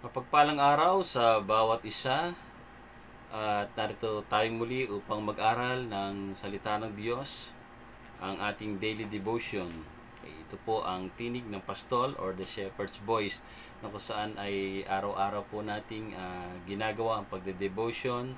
Mapagpalang araw sa bawat isa at narito tayong muli upang mag-aral ng salita ng Diyos, ang ating daily devotion. Ito po ang tinig ng pastol or the shepherd's voice na kung saan ay araw-araw po nating ginagawa ang pagde-devotion.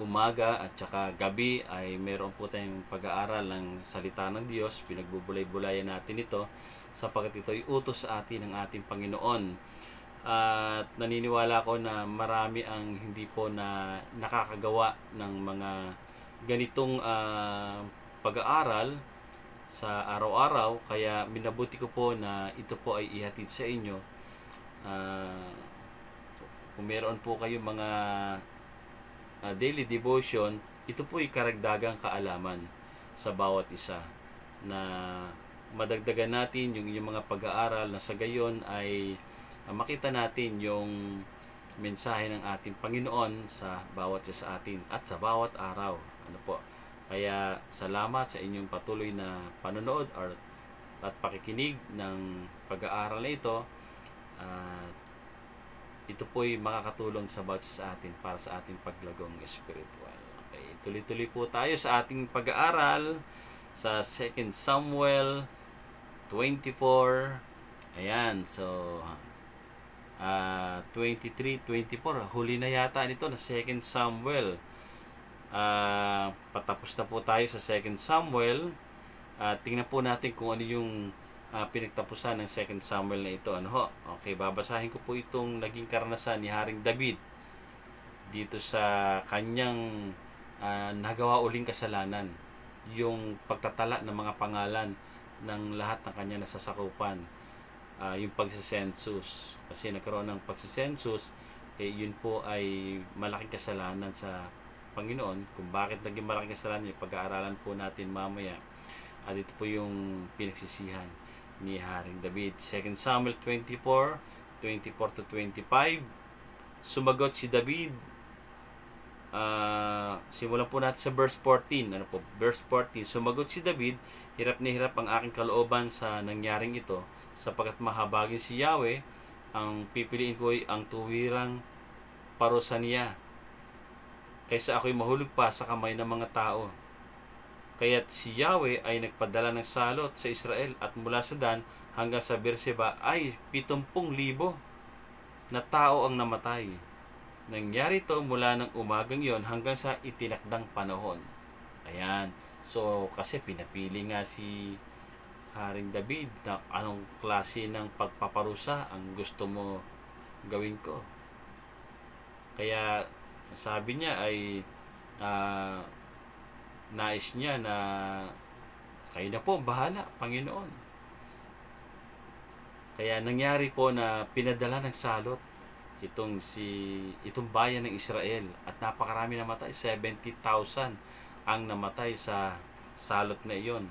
Umaga at saka gabi ay meron po tayong pag-aaral ng salita ng Diyos. Pinagbubulay-bulayan natin ito sapagkat ito ay utos sa atin ng ating Panginoon. At naniniwala ko na marami ang hindi po na nakakagawa ng mga ganitong pag-aaral sa araw-araw, kaya minabuti ko po na ito po ay ihatid sa inyo. Ah, kung meron po kayo mga daily devotion, ito po ay karagdagang kaalaman sa bawat isa na madagdagan natin yung inyong mga pag-aaral na sa gayon ay makita natin yung mensahe ng ating Panginoon sa bawat isa sa atin at sa bawat araw. Ano po? Kaya salamat sa inyong patuloy na panonood at pakikinig ng pag-aaral na ito. At ito po'y makakatulong sa bawat isa sa atin para sa ating paglagong espiritual. Okay, tuloy-tuloy po tayo sa ating pag-aaral sa 2 Samuel 24. Ayan, so 23-24, huli na yata nito na 2 Samuel. Patapos na po tayo sa 2 Samuel. Tingnan po natin kung ano yung pinagtapusan ng 2 Samuel na ito. Ano ho? Okay, babasahin ko po itong naging karanasan ni Haring David dito sa kanyang nagawa uling kasalanan. Yung pagtatala ng mga pangalan ng lahat ng kanya nasasakupan. Yung pagsisensus. Kasi nagkaroon ng pagsisensus, yun po ay malaking kasalanan sa Panginoon. Kung bakit naging malaking kasalanan, yung pag-aaralan po natin mamaya. At ito po yung pinagsisihan ni Haring David. 2 Samuel 24, 24 to 25. Sumagot si David. Simulan po natin sa verse 14. Ano po? Verse 14. Sumagot si David, hirap na hirap ang aking kalooban sa nangyaring ito, sapagkat mahabagin si Yahweh, ang pipiliin ko ay ang tuwirang parusa niya, kaysa ako'y mahulog pa sa kamay ng mga tao. Kaya't si Yahweh ay nagpadala ng salot sa Israel, at mula sa Dan hanggang sa Beersheba ay 70,000 na tao ang namatay. Nangyari ito mula ng umagang yon hanggang sa itinakdang panahon. Ayan. So, kasi pinapili nga si Haring David na anong klase ng pagpaparusa ang gusto mo gawin ko. Kaya sabi niya ay nais niya na kayo na po bahala, Panginoon. Kaya nangyari po na pinadala ng salot itong bayan ng Israel, at napakarami namatay, 70,000 ang namatay sa salot na iyon.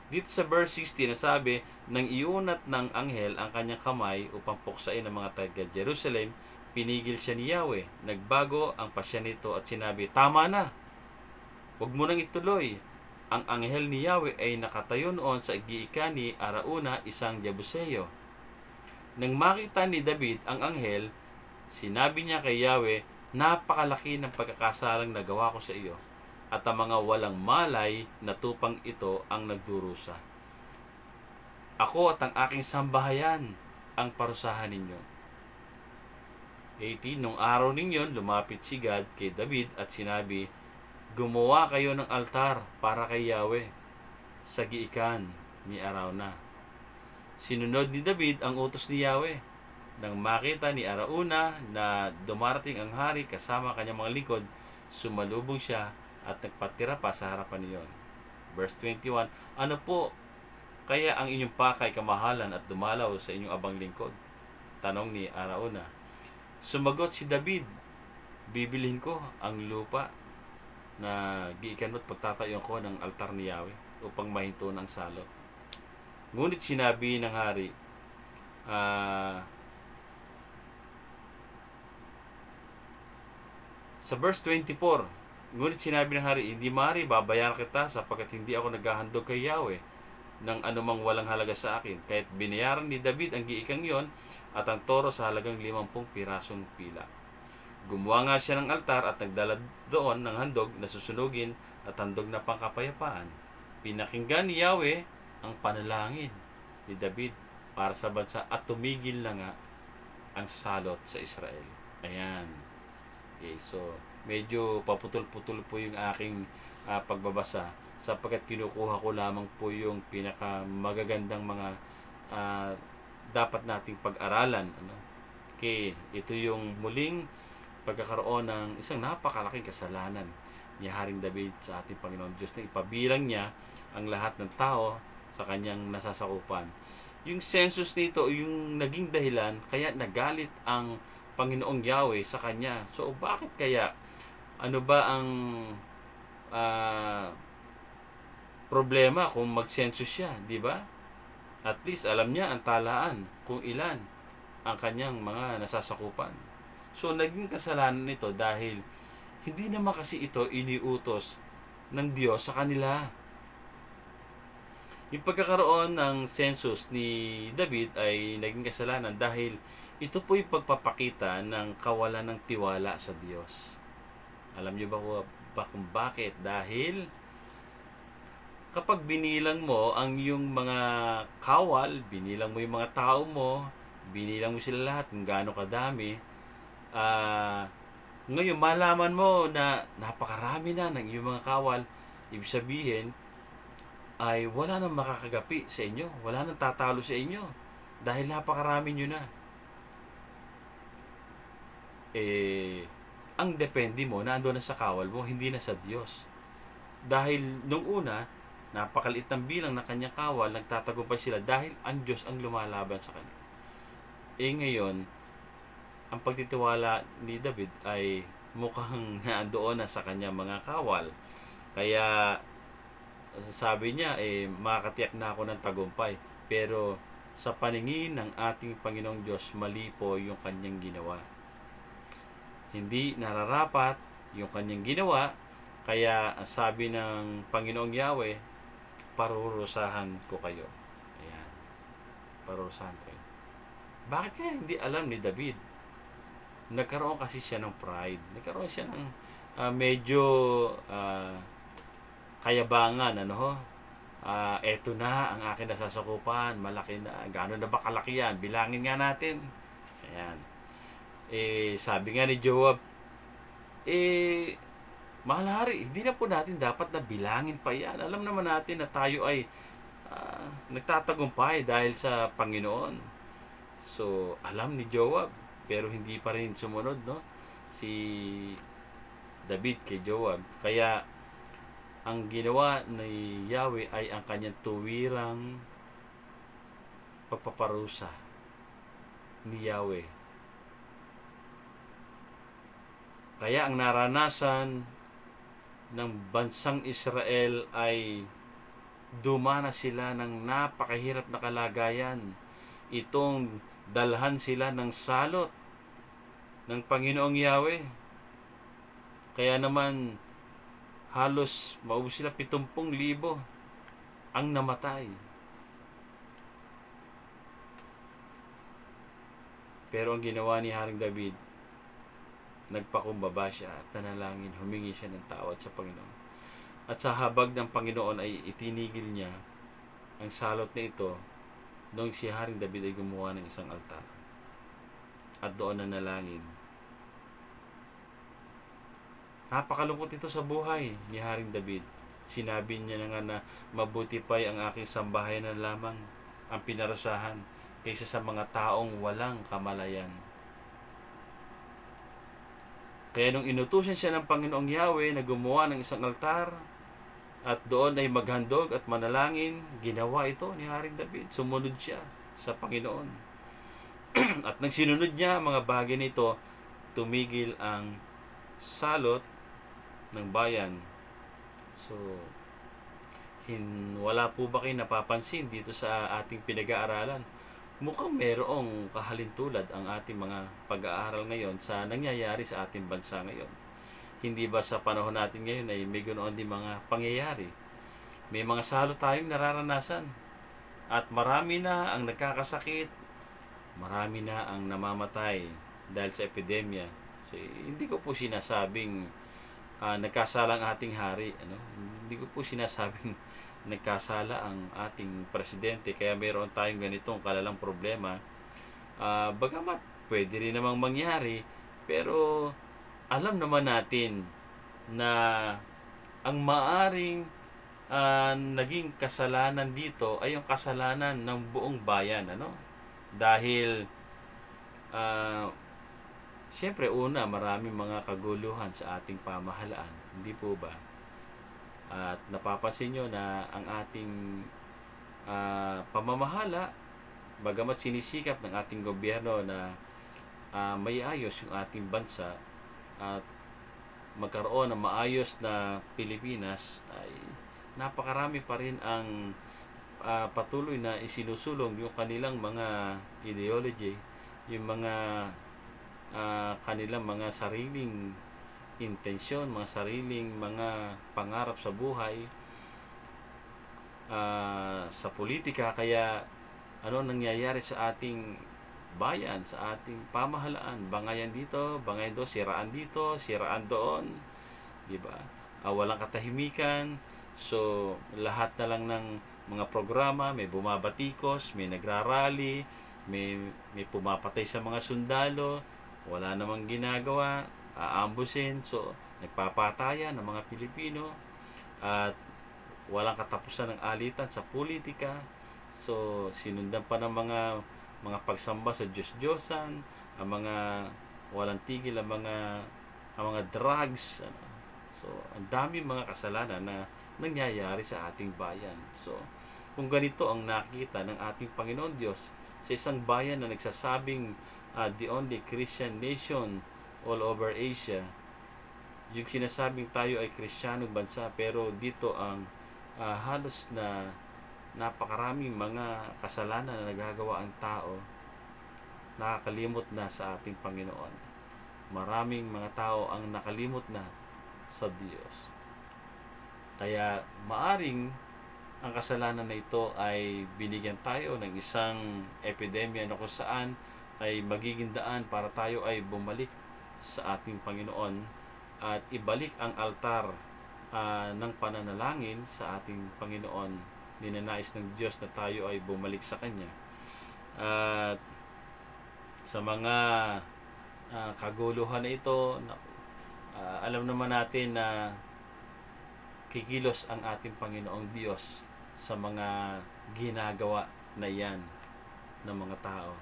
Dito sa verse 16 nasabi, nang iunat ng anghel ang kanyang kamay upang puksain ang mga taga Jerusalem, pinigil siya ni Yahweh. Nagbago ang pasya nito at sinabi, tama na, huwag mo nang ituloy. Ang anghel ni Yahweh ay nakatayo noon sa igiikan ni Arauna, isang Jebuseo. Nang makita ni David ang anghel, sinabi niya kay Yahweh, napakalaki ng pagkakasalang nagawa ko sa iyo, at ang mga walang malay na tupang ito ang nagdurusa. Ako at ang aking sambahayan ang parusahan ninyo. 18. Nung araw ninyon, lumapit si Gad kay David at sinabi, gumawa kayo ng altar para kay Yahweh sa giikan ni Arauna. Sinunod ni David ang utos ni Yahweh. Nang makita ni Arauna na dumarating ang hari kasama kanyang mga lingkod, sumalubong siya at nagpatira pa sa harapan niyon. Verse 21, ano po kaya ang inyong pakay kamahalan at dumalaw sa inyong abang lingkod? Tanong ni Arauna. Sumagot si David, bibilhin ko ang lupa na giikan mo't pagtatayo ko ng altar ni Yahweh upang mahinto ng salot. Ngunit sinabi ng hari, sa verse 24, ngunit sinabi ng hari, hindi maaari babayaran kita sapagkat hindi ako naghahandog kay Yahweh. ng anumang walang halaga sa akin. Kahit binayaran ni David ang giikang yon at ang toro sa halagang 50 pirasong pila. Gumawa nga siya ng altar at nagdala doon ng handog na susunugin at handog na pangkapayapaan. Pinakinggan ni Yahweh ang panalangin ni David para sa bansa at tumigil na nga ang salot sa Israel. Ayan. Okay, so medyo paputol-putol po yung aking pagbabasa sapagkat kinukuha ko lamang po yung pinaka magagandang mga dapat nating pag-aralan. Ano? Okay, ito yung muling pagkakaroon ng isang napakalaking kasalanan ni Haring David sa ating Panginoon Diyos na ipabilang niya ang lahat ng tao sa kanyang nasasakupan. Yung census nito, yung naging dahilan kaya nagalit ang Panginoong Yahweh sa kanya. So bakit kaya? Ano ba ang problema kung mag-census siya, di ba? At least alam niya ang talaan kung ilan ang kanyang mga nasasakupan. So naging kasalanan nito dahil hindi naman kasi ito iniutos ng Diyos sa kanila. Yung pagkakaroon ng census ni David ay naging kasalanan dahil ito po yung pagpapakita ng kawalan ng tiwala sa Diyos. Alam niyo ba kung bakit? Dahil kapag binilang mo ang yung mga kawal, binilang mo yung mga tao mo, binilang mo sila lahat kung gaano kadami, ngayon malaman mo na napakarami na ng yung mga kawal, ibig sabihin ay wala nang makakagapi sa inyo, wala nang tatalo sa inyo dahil napakarami nyo na. Ang depende mo na ando na sa kawal mo, hindi na sa Diyos. Dahil nung una, napakaliit ng bilang na kanyang kawal, nagtatagumpay sila dahil ang Diyos ang lumalaban sa kanya. Ngayon, ang pagtitiwala ni David ay mukhang naandoon na sa kanyang mga kawal. Kaya sabi niya, makakatiyak na ako ng tagumpay. Pero sa paningin ng ating Panginoong Diyos, mali po yung kanyang ginawa. Hindi nararapat yung kanyang ginawa. Kaya sabi ng Panginoong Yahweh, parurusahan ko kayo. Ayan. Parurusahan ko kayo. Bakit kaya hindi alam ni David? Nagkaroon kasi siya ng pride. Nagkaroon siya ng medyo kayabangan. Eto na ang akin nasasakupan. Malaki na. Gaano na ba kalaki yan? Bilangin nga natin. Ayan. Sabi nga ni Joab, mahal na hari, hindi na po natin dapat na bilangin pa yan. Alam naman natin na tayo ay nagtatagumpay dahil sa Panginoon. So, alam ni Joab, pero hindi pa rin sumunod, no? Si David kay Joab. Kaya, ang ginawa ni Yahweh ay ang kanyang tuwirang pagpaparusa ni Yahweh. Kaya ang naranasan ng bansang Israel ay dumana sila ng napakahirap na kalagayan. Itong dalhan sila ng salot ng Panginoong Yahweh. Kaya naman halos maubos sila 70,000 ang namatay. Pero ang ginawa ni Haring David, nagpakumbaba siya at nanalangin, humingi siya ng tawad sa Panginoon. At sa habag ng Panginoon ay itinigil niya ang salot na ito noong si Haring David ay gumawa ng isang altar. At doon nanalangin. Napakalungkot ito sa buhay ni Haring David. Sinabi niya na nga na mabuti pa'y ang aking sambahayan na lamang ang pinarusahan kaysa sa mga taong walang kamalayan. Kaya nung inutusan siya ng Panginoong Yahweh na gumawa ng isang altar at doon ay maghandog at manalangin, ginawa ito ni Haring David. Sumunod siya sa Panginoon. At nang sinunod niya mga bagay nito, tumigil ang salot ng bayan. So, wala po ba kayo napapansin dito sa ating pinag-aaralan? Mukhang merong kahalintulad ang ating mga pag-aaral ngayon sa nangyayari sa ating bansa ngayon. Hindi ba sa panahon natin ngayon ay may ganoon din mga pangyayari? May mga salot tayong nararanasan. At marami na ang nagkakasakit, marami na ang namamatay dahil sa epidemya. So, hindi ko po sinasabing nagkasala ang ating hari. Ano? Hindi ko po sinasabing nagkasala ang ating presidente kaya meron tayong ganitong kalalang problema. Bagamat pwede rin namang mangyari, pero alam naman natin na ang maaring naging kasalanan dito ay yung kasalanan ng buong bayan, ano? Dahil siyempre una, maraming mga kaguluhan sa ating pamahalaan, hindi po ba? At napapansin nyo na ang ating pamamahala, bagamat sinisikap ng ating gobyerno na may ayos yung ating bansa at magkaroon ng maayos na Pilipinas, ay napakarami pa rin ang patuloy na isinusulong yung kanilang mga ideology, yung mga kanilang mga sariling intensyon, mga sariling mga pangarap sa buhay, sa politika. Kaya ano nangyayari sa ating bayan, sa ating pamahalaan, bangayan dito, bangayan doon, siraan dito, siraan doon, di ba? Walang katahimikan. So lahat na lang ng mga programa, may bumabatikos, may nagrarally, may pumapatay sa mga sundalo, wala namang ginagawa, aambusin. So nagpapatayan ng mga Pilipino at walang katapusan ng alitan sa politika. So sinundan pa ng mga pagsamba sa Diyos-Diyosan, ang mga walang tigil, ang mga drugs. So ang dami mga kasalanan na nangyayari sa ating bayan. So kung ganito ang nakita ng ating Panginoon Diyos sa isang bayan na nagsasabing the only Christian nation all over Asia, yung sinasabing tayo ay Kristiyanong bansa, pero dito ang halos na napakaraming mga kasalanan na nagagawa ang tao, nakakalimot na sa ating Panginoon. Maraming mga tao ang nakalimot na sa Diyos. Kaya maaring ang kasalanan na ito ay binigyan tayo ng isang epidemya na kung saan ay magiging daan para tayo ay bumalik sa ating Panginoon at ibalik ang altar ng pananalangin sa ating Panginoon. Ninanais ng Diyos na tayo ay bumalik sa Kanya. At sa mga kaguluhan na ito, alam naman natin na kikilos ang ating Panginoong Diyos sa mga ginagawa na yan ng mga tao.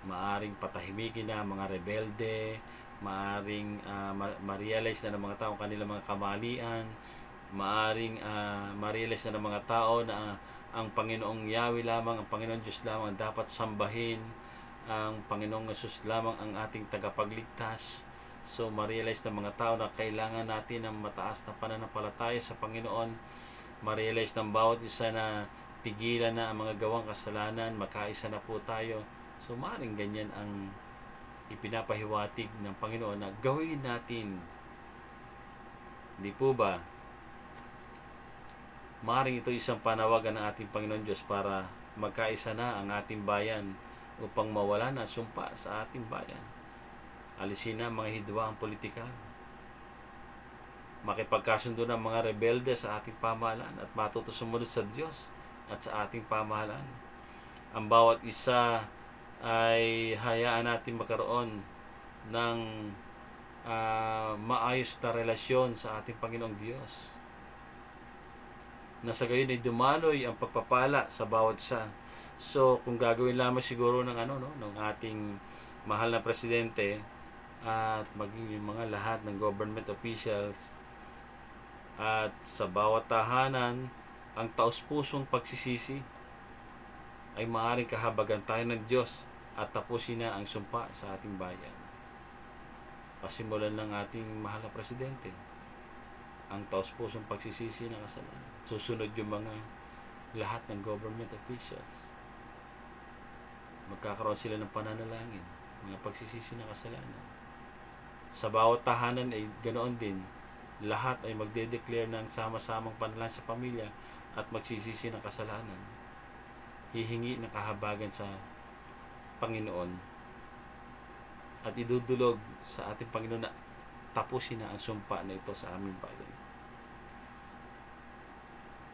Maaring patahimikin na mga rebelde, maaring ma-realize na ng mga tao kanilang mga kamalian, maaring ma-realize na ng mga tao na ang Panginoong Yahweh lamang, ang Panginoong Diyos lamang dapat sambahin, ang Panginoong Jesus lamang ang ating tagapagligtas. So ma-realize ng mga tao na kailangan natin ng mataas na pananampalataya sa Panginoon. Ma-realize ng bawat isa na tigilan na ang mga gawang kasalanan, makaisa na po tayo. So maaaring ganyan ang ipinapahiwatig ng Panginoon na gawin natin. Hindi po ba? Maaaring ito isang panawagan ng ating Panginoon Diyos para magkaisa na ang ating bayan upang mawala na sumpa sa ating bayan. Alisin na mga hidwaang politika. Makipagkasundo ng mga rebelde sa ating pamahalaan at matuto sumunod sa Diyos at sa ating pamahalaan. Ang bawat isa ay hayaan natin magkaroon ng maayos na relasyon sa ating Panginoong Diyos. Na sa gayon ay dumaloy ang pagpapala sa bawat isa. So kung gagawin lamang siguro ng ng ating mahal na presidente at maging yung mga lahat ng government officials at sa bawat tahanan, ang taos-pusong pagsisisi ay maaaring kahabagan tayo ng Diyos at tapusin na ang sumpa sa ating bayan. Pasimulan ng ating mahal na presidente ang taos-pusong pagsisisi ng kasalanan. Susunod yung mga lahat ng government officials. Magkakaroon sila ng pananalangin, mga pagsisisi ng kasalanan. Sa bawat tahanan ay ganoon din. Lahat ay magde-declare ng sama-samang panalangin sa pamilya at magsisisi ng kasalanan. hihingi ng kahabagan sa Panginoon at idudulog sa ating Panginoon na tapusin na ang sumpa na ito sa aming bayan.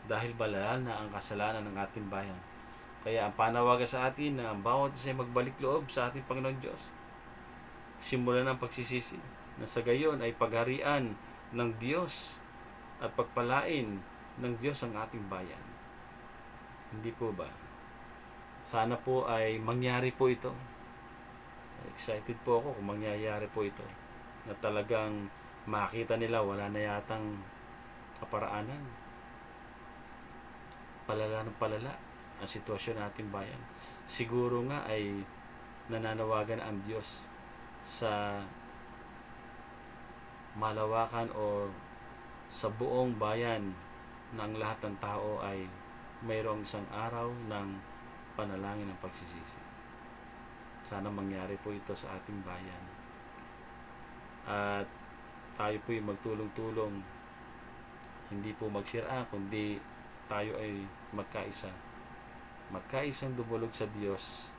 Dahil balal na ang kasalanan ng ating bayan. Kaya ang panawagan sa atin na ang bawat isa ay magbalik loob sa ating Panginoon Diyos. Simulan ng pagsisisi na sa gayon ay pagharian ng Diyos at pagpalain ng Diyos ang ating bayan. Hindi po ba? Sana po ay mangyari po ito. Excited po ako kung mangyayari po ito. Na talagang makita nila wala na yatang kaparaanan. Palala ng palala ang sitwasyon ng ating bayan. Siguro nga ay nananawagan ang Diyos sa malawakan o sa buong bayan ng lahat ng tao ay mayroong isang araw ng panalangin ng pagsisisi. Sana mangyari po ito sa ating bayan. At tayo po yung magtulong-tulong, hindi po magsira, kundi tayo ay magkaisa. Magkaisang dumulog sa Diyos,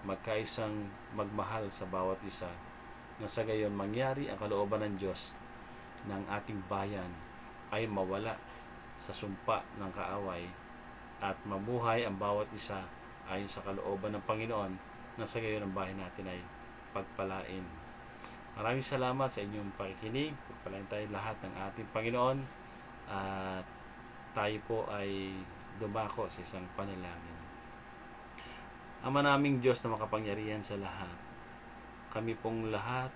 magkaisang magmahal sa bawat isa, na sa gayon mangyari ang kalooban ng Diyos ng ating bayan ay mawala sa sumpa ng kaaway at mamuhay ang bawat isa ayon sa kalooban ng Panginoon, na sa gayon ang bayan natin ay pagpalain. Maraming salamat sa inyong pakikinig. Pagpalain tayo lahat ng ating Panginoon at tayo po ay dumako sa isang panalangin. Ama naming Diyos na makapangyarihan sa lahat, kami pong lahat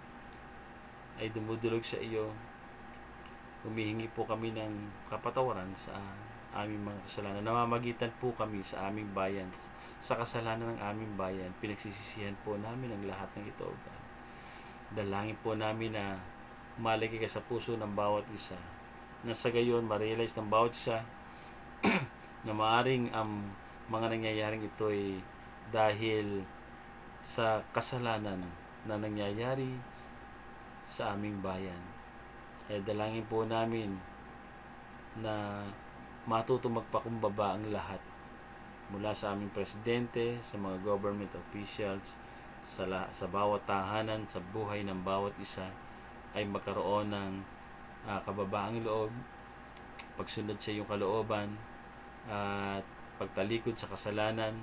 ay dumudulog sa iyo. Humihingi po kami ng kapatawaran sa aming mga kasalanan. Namamagitan po kami sa aming bayan, sa kasalanan ng aming bayan. Pinagsisisihan po namin ang lahat ng ito, God. Dalangin po namin na malagay ka sa puso ng bawat isa, na sa gayon ma-realize ng bawat isa na maaring ang mga nangyayaring ito ay dahil sa kasalanan na nangyayari sa aming bayan. Kaya dalangin po namin na matuto magpakumbaba ang lahat, mula sa aming presidente, sa mga government officials, sa bawat tahanan, sa buhay ng bawat isa ay magkaroon ng kababaang loob, pagsunod sa iyong kalooban, at pagtalikod sa kasalanan,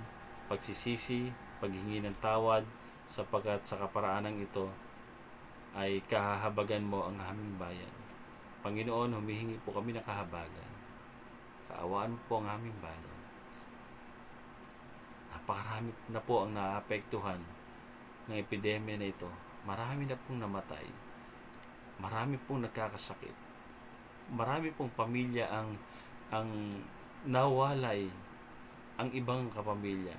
pagsisisi, paghingi ng tawad, sapagkat sa kaparaanang ito ay kahahabagan mo ang aming bayan. Panginoon, humihingi po kami ng kahabagan. Kaawaan mo po ang aming bayan. Napakarami na po ang naapektuhan ng epidemya na ito. Marami na pong namatay. Marami pong nagkakasakit. Marami pong pamilya ang nawalay, ang ibang kapamilya.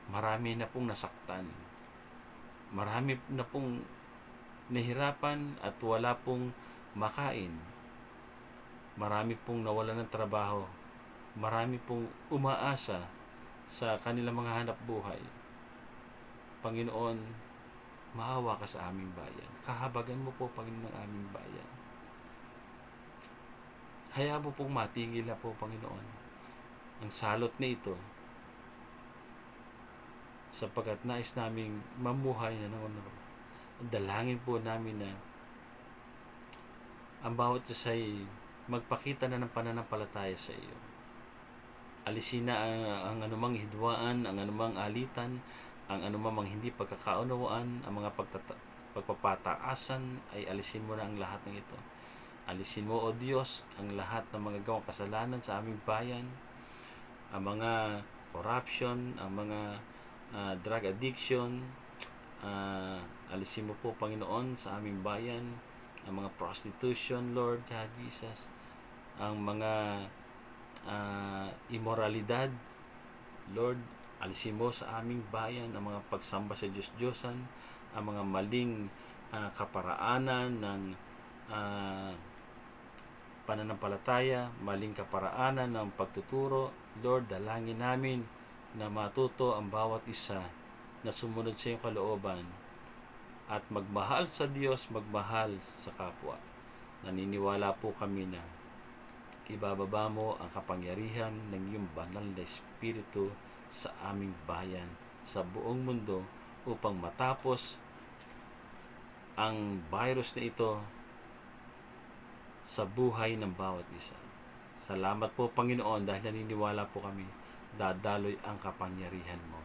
Marami na pong nasaktan. Marami na pong nahirapan at wala pong makain. Marami pong nawalan ng trabaho. Marami pong umaasa sa kanilang mga hanap buhay. Panginoon, maawa ka sa aming bayan. Kahabagan mo po, Panginoon, ng aming bayan. Hayaan mo pong matigil na po, Panginoon, ang salot na ito, sapagkat nais naming mamuhay na naman. Dalangin po namin na ang bawat isa ay magpakita na ng pananampalataya sa iyo. Alisin na ang anumang hidwaan, ang anumang alitan, ang anumang hindi pagkakaunawaan, ang mga pagpapataasan, ay alisin mo na ang lahat ng ito. Alisin mo, O Diyos, ang lahat ng mga gawang kasalanan sa aming bayan, ang mga corruption, ang mga drug addiction. Alisin mo po, Panginoon, sa aming bayan ang mga prostitution, Lord God Jesus, ang mga immoralidad, Lord. Alisin mo sa aming bayan ang mga pagsamba sa Diyos-Diyosan, ang mga maling kaparaanan ng pananampalataya, maling kaparaanan ng pagtuturo. Lord, dalangin namin na matuto ang bawat isa na sumunod sa iyong kalooban at magmahal sa Diyos, magmahal sa kapwa. Naniniwala po kami na ibababa mo ang kapangyarihan ng iyong banal na Espiritu sa aming bayan, sa buong mundo upang matapos ang virus na ito sa buhay ng bawat isa. Salamat po Panginoon dahil naniniwala po kami dadaloy ang kapangyarihan mo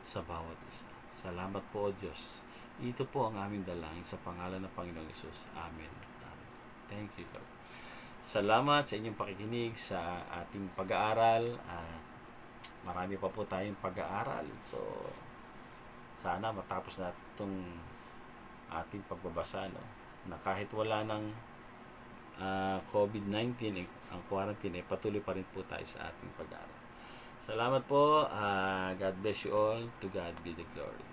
sa bawat isa. Salamat po o Diyos. Ito po ang aming dalangin sa pangalan ng Panginoong Hesus. Amen. Amen. Thank you Lord. Salamat sa inyong pakikinig sa ating pag-aaral. Marami pa po tayong pag-aaral. So, sana matapos na itong ating pagbabasa, no? Na kahit wala ng COVID-19, ang quarantine, patuloy pa rin po tayo sa ating pag-aaral. Salamat po. God bless you all. To God be the glory.